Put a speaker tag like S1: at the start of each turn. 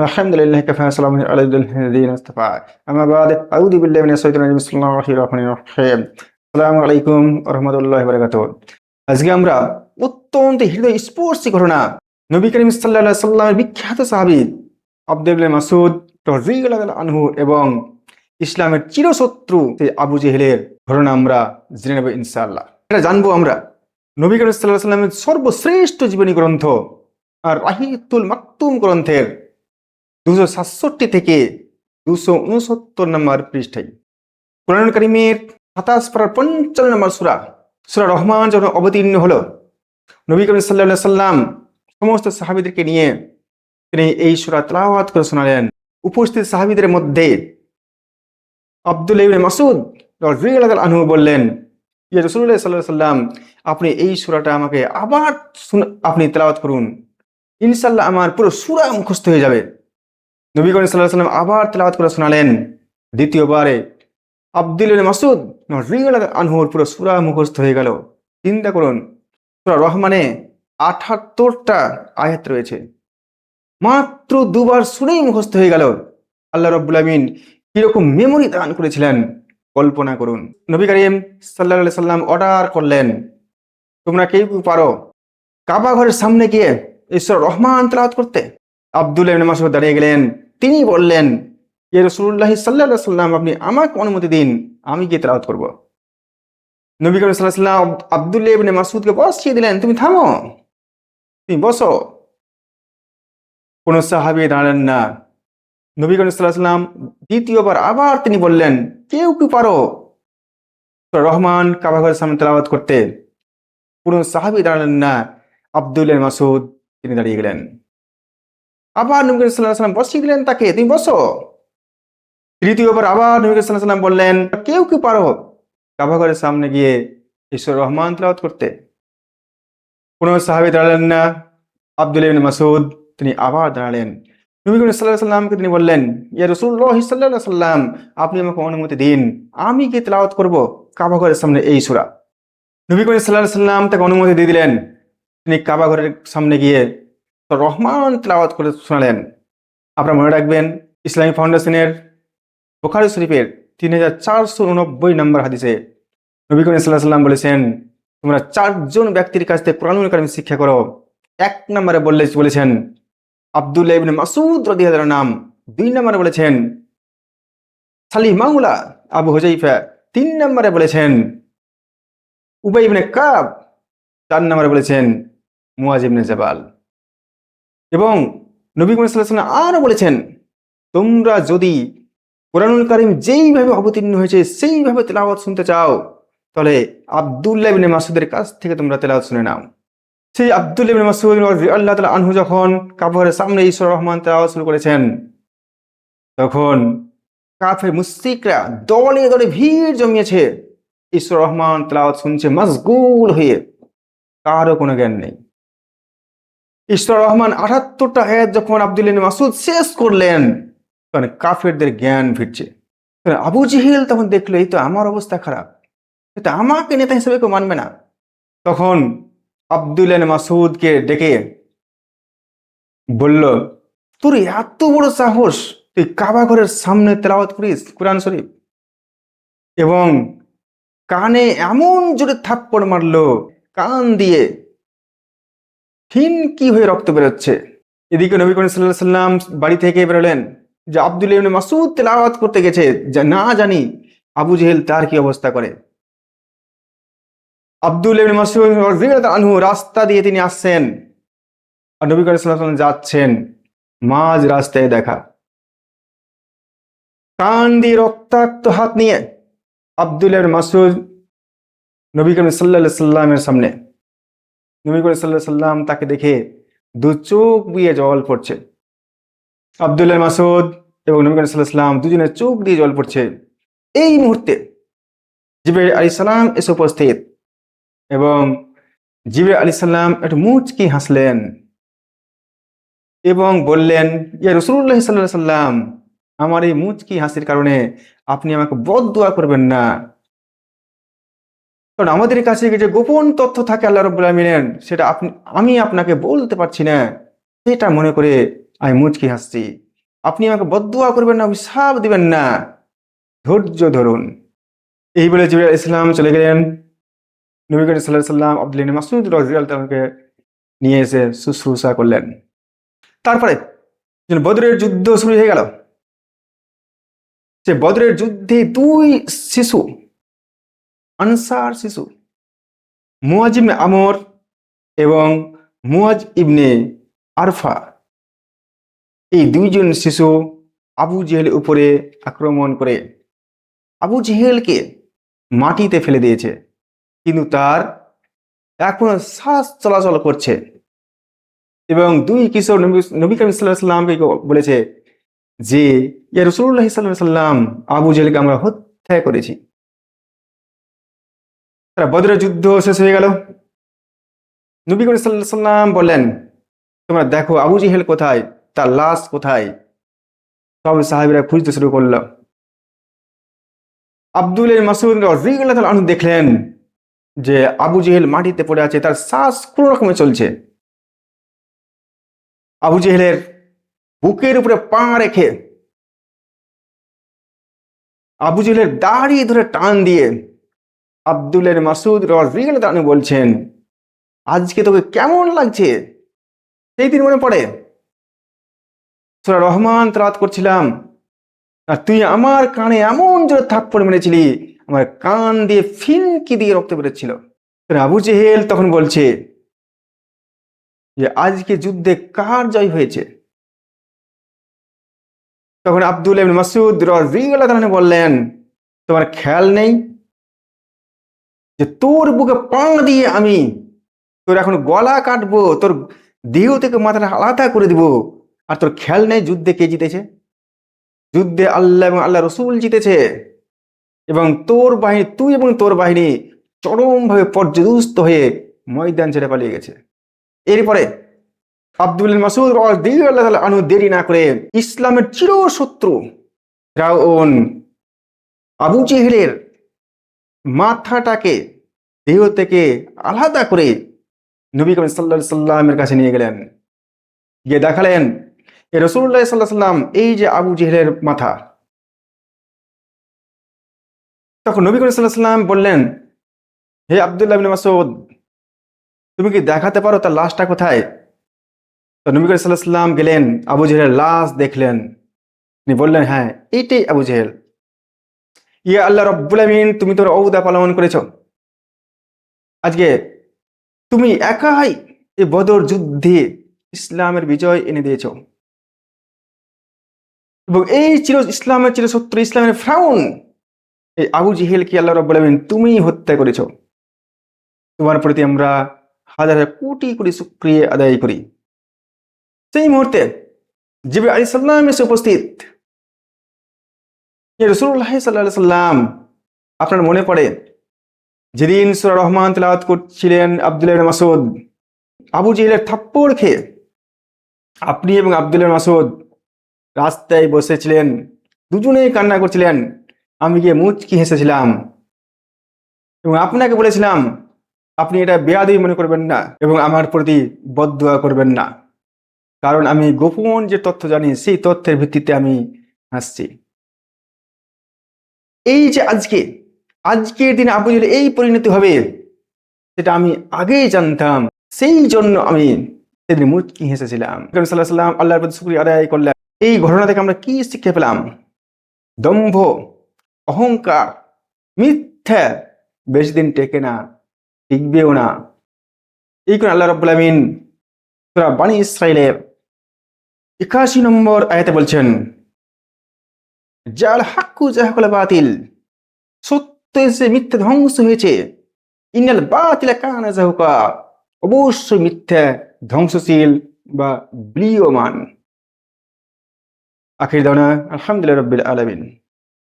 S1: الحمد لله كفى سلام على الذين اصطفى أما بعد أعوذ بالله من الشيطان الرجيم بسم الله الرحمن الرحيم আসসালামু আলাইকুম ওয়া রাহমাতুল্লাহি ওয়া বারাকাতুহু। আজকে আমরা অত্যন্ত হৃদয় স্পর্শী ঘটনা নবী করিম সাল্লাল্লাহু আলাইহি সাল্লামের বিখ্যাত সাহাবী আব্দুল্লাহ ইবনে মাসউদ রাদিয়াল্লাহু আনহু এবং ইসলামের চিরশত্রু আবু জেহেলের ঘটনা আমরা জেনে নেব ইনশাআল্লাহ। এটা জানবো আমরা নবী করিম সাল্লাল্লাহু আলাইহি সাল্লামের সর্বশ্রেষ্ঠ জীবনী গ্রন্থ আর রাহিতুল মাকতুম গ্রন্থের 267 থেকে 269 নম্বর পৃষ্ঠায় কোরআন কারীমের 27 পারার 55 নম্বর সূরা রহমান যখন অবতীর্ণ হলো, নবী করিম সাল্লাল্লাহু আলাইহি সাল্লাম সমস্ত সাহাবীদেরকে নিয়ে তিনি এই সূরা তেলাওয়াত করে শোনালেন। উপস্থিত সাহাবীদের মধ্যে আব্দুল্লাহ ইবনে মাসউদ রাদিয়াল্লাহু আনহু বললেন, ইয়া রাসূলুল্লাহ সাল্লাল্লাহু আলাইহি সাল্লাম, আপনি এই সূরাটা আমাকে আবার আপনি তেলাওয়াত করুন, ইনশাআল্লাহ আমার পুরো সূরা মুখস্থ হয়ে যাবে। নবী করিম সাল্লাল্লাহু আলাইহি সাল্লাম আবার তেলাওয়াত করে শোনালেন। দ্বিতীয়বারে আব্দুল্লাহ ইবনে মাসউদ রাদিয়াল্লাহু আনহুর পুরো সূরা মুখস্থ হয়ে গেল। চিন্তা করুন, সূরা রহমানে 78টা আয়াত রয়েছে, মাত্র দুবার শুনেই মুখস্থ হয়ে গেল। আল্লাহ রাব্বুল আমিন কিরকম মেমোরি দান করেছিলেন কল্পনা করুন। নবী করিম সাল্লাল্লাহু আলাইহি সাল্লাম অর্ডার করলেন, তোমরা কেউ পারো কাবা ঘরের সামনে গিয়ে এই সূরা রহমান তেলাওয়াত করতে? আব্দুল্লাহ ইবনে মাসউদ দাঁড়িয়ে গেলেন। তিনি বললেন, ইয়া রাসূলুল্লাহ সাল্লাল্লাহু আলাইহি সাল্লাম, আপনি আমাকে অনুমতি দিন, আমি গিয়ে তেলাওয়াত করব। নবী করিম সাল্লাল্লাহু আলাইহি সাল্লাম আব্দুল্লাহ ইবনে মাসউদকে বসিয়ে দিলেন, তুমি থামো, তুমি বসো। কোন সাহাবী দাঁড়ালেন না। নবী করিম সাল্লাল্লাহু আলাইহি সাল্লাম দ্বিতীয়বার আবার তিনি বললেন, কেউ কি পারো সূরা রহমান কাবা ঘরের সামনে তেলাওয়াত করতে? কোন সাহাবী দাঁড়ালেন না। আব্দুল্লাহ ইবনে মাসউদ তিনি দাঁড়িয়ে গেলেন। আবার নবী করিম সাল্লাল্লাহু আলাইহি সাল্লাম বসিয়ে দিলেন তাকে, তুমি বসো। তৃতীয়বার আবার নবী করিম সাল্লাল্লাহু আলাইহি সাল্লাম বললেন, কেউ কি পারো কাবা ঘরের সামনে গিয়ে সূরা রহমান তেলাওয়াত করতে? কোন সাহাবী দাঁড়ালেন না। আব্দুল্লাহ ইবনে মাসউদ তিনি আবার দাঁড়ালেন। নবী করিম সাল্লাল্লাহু আলাইহি সাল্লামকে তিনি বললেন, ইয়া রাসূলুল্লাহ সাল্লাল্লাহু আলাইহি সাল্লাম, আপনি আমাকে অনুমতি দিন, আমি গিয়ে তেলাওয়াত করব কাবা ঘরের সামনে এই সূরা। নবী করিম সাল্লাল্লাহু আলাইহি সাল্লাম তাকে অনুমতি দিয়ে দিলেন। তিনি কাবা ঘরের সামনে গিয়ে রহমান তেলাওয়াত করে শোনালেন। আপনারা মনে রাখবেন, ইসলামী ফাউন্ডেশনের বুখারী শরীফের 3489 নম্বর হাদিসে নবী করিম সাল্লাল্লাহু আলাইহি সাল্লাম বলেছেন, তোমরা 4 জন ব্যক্তির কাছ থেকে কোরআনুল কারীম শিক্ষা করো। 1 নম্বরে বলেছেন আব্দুল্লাহ ইবনে মাসউদ রাদিয়াল্লাহু আনহু নাম। 2 নম্বরে বলেছেন সালিম মাওলা আবু হুযায়ফা। 3 নম্বরে বলেছেন উবাই ইবনে কাব। 4 নম্বরে বলেছেন মুয়াজ ইবনে জাবাল। এবং নবী করিম সাল্লাল্লাহু আলাইহি সাল্লাম আরো বলেছেন, তোমরা যদি কোরআনুল কারীম যেইভাবে অবতীর্ণ হয়েছে সেইভাবে তেলাওয়াত শুনতে চাও, তাহলে আব্দুল্লাহ ইবনে মাসউদের কাছ থেকে তোমরা তেলাওয়াত শুনে নাও। সেই আব্দুল্লাহ ইবনে মাসউদ রাদিয়াল্লাহু তাআলা আনহু যখন কাবা ঘরের সামনে এই সূরা রহমান তেলাওয়াত শুরু করেছেন, তখন কাফের মুশরিকরা দলে দলে ভিড় জমিয়েছে, এই সূরা রহমান তেলাওয়াত শুনছে মশগুল হয়ে, কারো কোনো জ্ঞান নেই। সূরা রহমান 78টা আয়াত যখন আব্দুল্লাহ ইবনে মাসউদ শেষ করলেন, তখন কাফেরদের জ্ঞান ফিরছে। আবু জেহেল তখন দেখলো, এই তো আমার অবস্থা খারাপ, এটা আমাকে নেতা হিসেবে কেউ মানবে না। তখন আব্দুল্লাহ ইবনে মাসউদকে ডেকে বলল, তোর এত বড় সাহস, তুই কাবা ঘরের সামনে তেলাওয়াত করিস কোরআন শরীফ? এবং কানে এমন জোরে থাপ্পড় মারলো, কান দিয়ে ফিনকি হয়ে রক্ত বেরোচ্ছে। এদিকে নবী করিম সাল্লাল্লাহু আলাইহি সাল্লাম বাড়ি থেকে বেরোলেন যে আব্দুল্লাহ ইবনে মাসউদ তেলাওয়াত করতে গেছে, না জানি আবু জেহেল তার কি অবস্থা করে। আব্দুল্লাহ ইবনে মাসউদ রাদিয়াল্লাহু আনহু রাস্তা দিয়ে তিনি আসছেন, আর নবী করিম সাল্লাল্লাহু আলাইহি সাল্লাম যাচ্ছেন। মাঝ রাস্তায় দেখা, কান দিয়ে রক্তাক্ত হাত নিয়ে আব্দুল্লাহ ইবনে মাসউদ নবী করিম সাল্লাল্লাহু আলাইহি সাল্লামের সামনে। নবী করিম সাল্লাল্লাহু আলাইহি সাল্লাম তাকে দেখে দু চোখ দিয়ে জল পড়ছে। আব্দুল্লাহ ইবনে মাসউদ এবং নবী করিম সাল্লাল্লাহু আলাইহি সাল্লাম দুজনের চোখ দিয়ে জল পড়ছে। এই মুহূর্তে জিবরাইল আলাইহিস সালাম এসে উপস্থিত, এবং জিবরাইল আলাইহিস সালাম একটু মুচকি হাসলেন এবং বললেন, ইয়া রাসূলুল্লাহ সাল্লাল্লাহু আলাইহি সাল্লাম, আমার এই মুচকি হাসির কারণে আপনি আমাকে বদদুয়া করবেন না, কারণ আমাদের কাছে যে গোপন তথ্য থাকে আল্লাহ রাব্বুল আমিনের, সেটা আমি আপনাকে বলতে পারছি না, সেটা মনে করে আমি মুচকি হাসছি। আপনি আমাকে বদদুয়া করবেন না, অভিশাপ দিবেন না, ধৈর্য ধরুন। এই বলে জিবরাইল আলাইহিস সালাম চলে গেলেন। নবী করিম সাল্লাল্লাহু আলাইহি সাল্লাম আব্দুল্লাহ ইবনে মাসউদ রাদিয়াল্লাহু তাআলাকে নিয়ে এসে শুশ্রূষা করলেন। তারপরে বদরের যুদ্ধ শুরু হয়ে গেল। যে বদরের যুদ্ধে দুই শিশু, আনসার শিশু, মুয়াজ ইবনে আমর এবং মুয়াজ ইবনে আরফা, এই দুইজন শিশু আবু জেহেলের উপরে আক্রমণ করে আবু জেহেলকে মাটিতে ফেলে দিয়েছে, কিন্তু তার এখনো শ্বাস চলাচল করছে। এবং দুই কিশোর নবী করিম সাল্লাল্লাহু আলাইহি সাল্লামকে বলেছে যে, ইয়া রাসূলুল্লাহ সাল্লাল্লাহু আলাইহি সাল্লাম, আবু জেহেলকে আমরা হত্যা করেছি। তারা বদরের যুদ্ধ শেষ হয়ে গেল। নবী করিম সাল্লাল্লাহু আলাইহি সাল্লাম বললেন, তোমরা দেখো আবু জেহেল কোথায়, তার লাশ কোথায়। সব সাহাবীরা খুঁজতে শুরু করল। আব্দুল্লাহ ইবনে মাসউদ রাদিয়াল্লাহু তাআলা আনহু দেখলেন যে আবু জেহেল মাটিতে পড়ে আছে, তার শ্বাস কোন রকমে চলছে। আবু জেহেলের বুকের উপরে পা রেখে আবু জেহেলের দাড়ি ধরে টান দিয়ে আব্দুল্লাহ ইবনে মাসউদ রাদিয়াল্লাহু তাআলা বলছেন, আজকে তোকে কেমন লাগছে? সেই দিন মনে পড়ে সূরা রহমান তেলাওয়াত করছিলাম, আর তুই আমার কানে এমন জোরে থাপ্পড় মেরেছিলি, আমার কান দিয়ে ফিনকি দিয়ে রক্ত বেরোচ্ছিল। আবু জেহেল তখন বলছে যে আজকে যুদ্ধে কার জয় হয়েছে? তখন আব্দুল্লাহ ইবনে মাসউদ রাদিয়াল্লাহু তাআলা বললেন, তোমার খেয়াল নেই যে তোর বুকে পা দিয়ে আমি তোর এখন গলা কাটবো, তোর দেহ থেকে মাথাটা আলাদা করে দিব, আর তোর খেয়াল নেই যুদ্ধে কে জিতেছে? যুদ্ধে আল্লাহ এবং আল্লাহ রসুল জিতেছে, এবং তোর বাহিনী, তুই এবং তোর বাহিনী চরমভাবে পর্যদুস্ত হয়ে ময়দান ছেড়ে পালিয়ে গেছে। এরপরে আব্দুল্লাহ মাসউদ রাদিয়াল্লাহু তাআলা আনহু দেরি না করে ইসলামের চিরশত্রু ফিরআউন আবু জেহেলের মাথাটাকে দেহ থেকে আলাদা করে নবী করিম সাল্লাল্লাহু আলাইহি সাল্লামের কাছে নিয়ে গেলেন। গিয়ে দেখালেন, এ রাসূলুল্লাহ সাল্লাল্লাহু আলাইহি সাল্লাম, এই যে আবু জেহেলের মাথা। তখন নবী করিম সাল্লাল্লাহু আলাইহি সাল্লাম বললেন, হে আব্দুল্লাহ ইবনে মাসউদ, তুমি কি দেখাতে পারো তার লাশটা কোথায়? তো নবী করিম সাল্লাল্লাহু আলাইহি সাল্লাম গেলেন, আবু জেহেলের লাশ দেখলেন। তিনি বললেন, হ্যাঁ, এইটাই আবু জেহেল। ইয়া আল্লাহ রাব্বুল আমিন, তুমি তোর ওয়াদা পালন করেছো। আজকে তুমি একাই এই বদর যুদ্ধে ইসলামের বিজয় এনে দিয়েছো, এবং এই ইসলামের চিরশত্রু, ইসলামের ফিরআউন এই আবু জেহেলকে আল্লাহ রাব্বুল আমিন তুমি হত্যা করেছো। তোমার প্রতি আমরা হাজার হাজার কোটি কোটি শুকরিয়া আদায় করি। সেই মুহূর্তে জিবরাইল আলাইহিস সালাম এসে উপস্থিত। রাসূলুল্লাহ সাল্লাল্লাহু আলাইহি সাল্লাম, আপনার মনে পড়ে যেদিন সূরা রহমান তেলাওয়াত করছিলেন আব্দুল্লাহ ইবনে মাসউদ, আবু জেহেলের থাপ্পড় খেয়ে আপনি এবং আব্দুল্লাহ ইবনে মাসউদ রাস্তায় বসেছিলেন, দুজনেই কান্না করছিলেন। আমি গিয়ে মুচকি হেসেছিলাম এবং আপনাকে বলেছিলাম, আপনি এটা বেয়াদবি মনে করবেন না এবং আমার প্রতি বদদুয়া করবেন না, কারণ আমি গোপন যে তথ্য জানি সেই তথ্যের ভিত্তিতে আমি হাসছি। এই যে আজকের দিনে আবু জেহেল এই পরিণতি হবে, সেটা আমি আগেই জানতাম, সেই জন্য আমি সেদিন মুচকি হেসেছিলাম। সাল্লাল্লাহু আলাইহি সাল্লাম আল্লাহর প্রতি শুকরিয়া আদায় করলেন। এই ঘটনা থেকে আমরা কি শিক্ষা পেলাম? দম্ভ, অহংকার, মিথ্যা বেশি দিন টেকে না, টিকবেও না। এই কারণে আল্লাহ রাব্বুল আমিন সূরা বনী ইসরাঈলের ৮১ নম্বর আয়াতে বলছেন, জাল হাক্কু জাহাকাল বাতিল, সত্য এসে মিথ্যা ধ্বংস হয়েছে। ইন্নাল বাতিলা কানা যাহুকা, অবশ্যই মিথ্যা ধ্বংসশীল বা ম্রিয়মাণ। আখির দাওয়ানা আলহামদুলিল্লাহি রাব্বিল আলামিন।